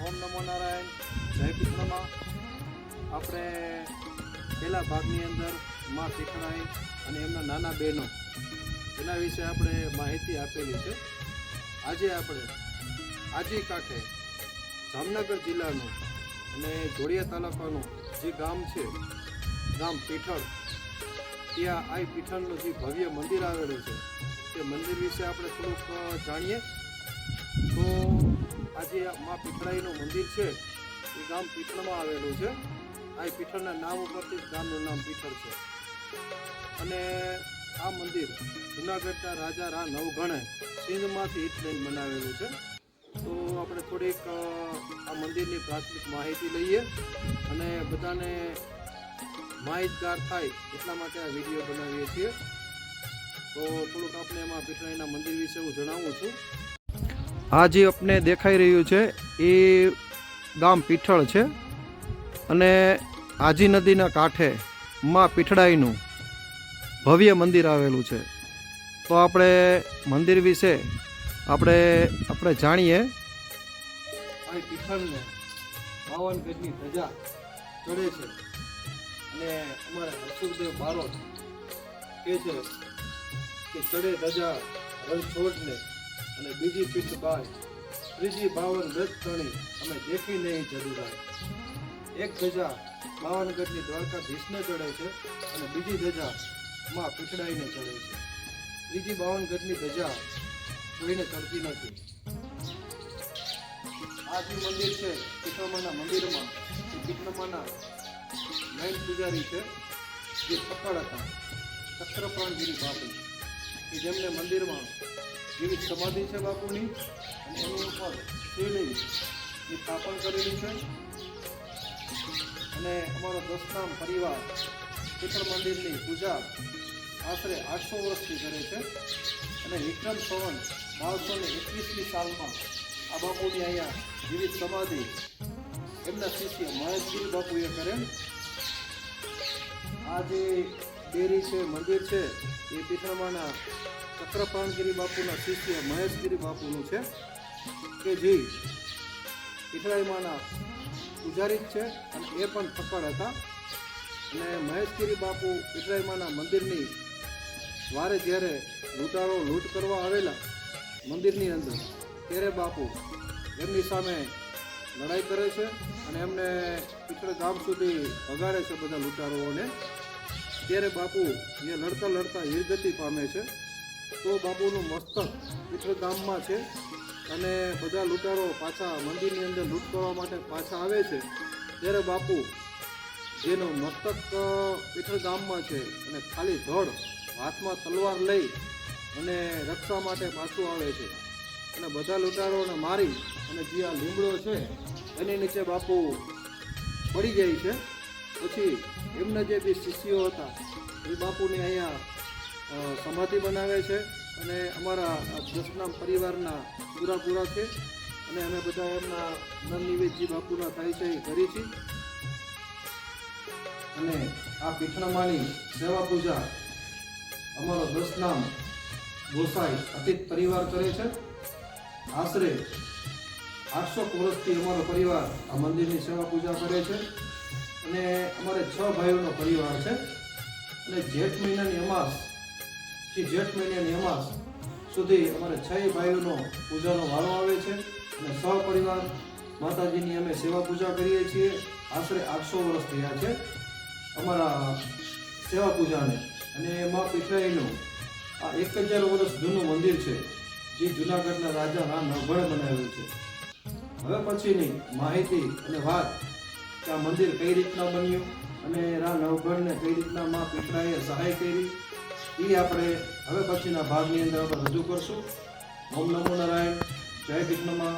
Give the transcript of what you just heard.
ઓમ નમો નારાયણ, જય પીઠળમાં. આપણે પહેલા ભાગની અંદર માં પીઠળાઈ અને એમના નાના બહેનો એના વિશે આપણે માહિતી આપેલી છે. આજે આપણે આજી કાંઠે જામનગર જિલ્લાનું અને જોડિયા તાલુકાનું જે ગામ છે, ગામ પીઠળ, ત્યાં આ પીઠળનું જે ભવ્ય મંદિર આવેલું છે તે મંદિર વિશે આપણે થોડુંક જાણીએ. તો આજે માં પીઠળાઈનું મંદિર છે એ ગામ પીઠળમાં આવેલું છે. આ પીઠળના નામ ઉપરથી ગામનું નામ પીઠળ છે. અને આ મંદિર જૂનાગઢના રાજા રા નવઘણે સિંધમાંથી ઈટ લઈને બનાવેલું છે. તો આપણે થોડીક આ મંદિરની પ્રાથમિક માહિતી લઈએ અને બધાને માહિતગાર થાય એટલા માટે આ વિડીયો બનાવીએ છીએ. તો થોડુંક આપણે એમાં પીઠળાઈના મંદિર વિશે હું જણાવું છું. આ જે આપને દેખાઈ રહ્યું છે એ ગામ પીઠળ છે અને આજી નદીના કાંઠે માં પીઠળાઈનું ભવ્ય મંદિર આવેલું છે. તો આપણે મંદિર વિશે આપણે જાણીએ. આ પીઠળને 52 ગજની ધજા ચડે છે અને અમારા હર્ષુદેવ બારોટ કહે છે કે ચડે ધજા રણછોડને અને બીજી પીઠ બાય ત્રીજી 52 ગજ તણી અમે દેખી નહીં જડુરાય. એક ધજા 52 ગજની દ્વારકાધીશને ચડે છે અને બીજી ધજા માં પીઠળાઈને ચડે છે. ત્રીજી 52 ગજની ધજા કોઈને ચડતી નથી. આ જે મંદિર છે પીઠળમાના મંદિરમાં પીઠળમાના મેઇન પૂજારી છે જે પકડ હતા ચક્રપ્રાણગીરી બાપુ, કે જેમને મંદિરમાં જીવિત સમાધિ છે બાપુની અને એની ઉપર શિવલિંગની સ્થાપન કરેલી છે. અને અમારો દસનામ પરિવાર પીઠળ મંદિરની પૂજા આશરે 800 વર્ષથી કરે છે. અને વિક્રમ સંવત 1221ની સાલમાં આ બાપુની અહીંયા જીવિત સમાધિ એમના શિષ્ય મહેશગીરી બાપુએ કરેલ. આ જે ડેરી છે, મંદિર છે, એ પીઠળમાના ચક્રપ્રાણગીરી બાપુના શિષ્ય મહેશગીરી બાપુનું છે, કે જે પીઠળાઈમાંના પૂજારી છે અને એ પણ પકડ હતા. અને મહેશગીરી બાપુ પીઠળાઈમાંના મંદિરની વારે જ્યારે લૂંટારો લૂંટ કરવા આવેલા મંદિરની અંદર, ત્યારે બાપુ એમની સામે લડાઈ કરે છે અને એમને પીઠળ ગામ સુધી ભગાડે છે બધા લૂંટારોઓને. ત્યારે બાપુ એ લડતા લડતા વીરગતિ પામે છે. તો બાપુનું મસ્તક પીઠળ ગામમાં છે અને બધા લૂંટારો પાછા મંદિરની અંદર લૂંટ કરવા માટે પાછા આવે છે. ત્યારે બાપુ જેનું મસ્તક પીઠળ ગામમાં છે અને ખાલી ધડ હાથમાં તલવાર લઈ અને રક્ષા માટે પાછું આવે છે અને બધા લૂંટારોને મારી અને જે આ લીમડો છે એની નીચે બાપુ પડી જાય છે. પછી એમના જે બી શિષ્યો હતા એ બાપુને અહીંયા સમાધિ બનાવે છે અને અમારા દસનામ પરિવારના પૂરા છે અને અમે બધા એમના નવનિવેદજી બાપુના થાય છે એ કરી છીએ. અને આ પીઠળમાની સેવા પૂજા અમારો દસનામ ગોસાઈ અતિત પરિવાર કરે છે. આશરે 800 વર્ષથી અમારો પરિવાર આ મંદિરની સેવા પૂજા કરે છે. અને અમારે 6 ભાઈઓનો પરિવાર છે. અને જેઠ મહિનાની અમાસ સુધી અમારે 6 ભાઈઓનો પૂજાનો વારો આવે છે. અને સહપરિવાર માતાજીની અમે સેવા પૂજા કરીએ છીએ. આશરે 800 વર્ષ થયા છે અમારા સેવા પૂજાને. અને માં પીઠળાઈનું આ 1000 વર્ષ જૂનું મંદિર છે જે જૂનાગઢના રાજા રા નવઘણે બનાવેલું છે. હવે પછીની માહિતી અને વાત કે આ મંદિર કઈ રીતના બન્યું અને રા નવઘણને કઈ રીતના માં પીઠળાઈએ સહાય કરી, એ આપણે હવે પછીના ભાગની અંદર આપણે રજૂ કરશું. ઓમ નમો નારાયણ, જય પીઠળમાં.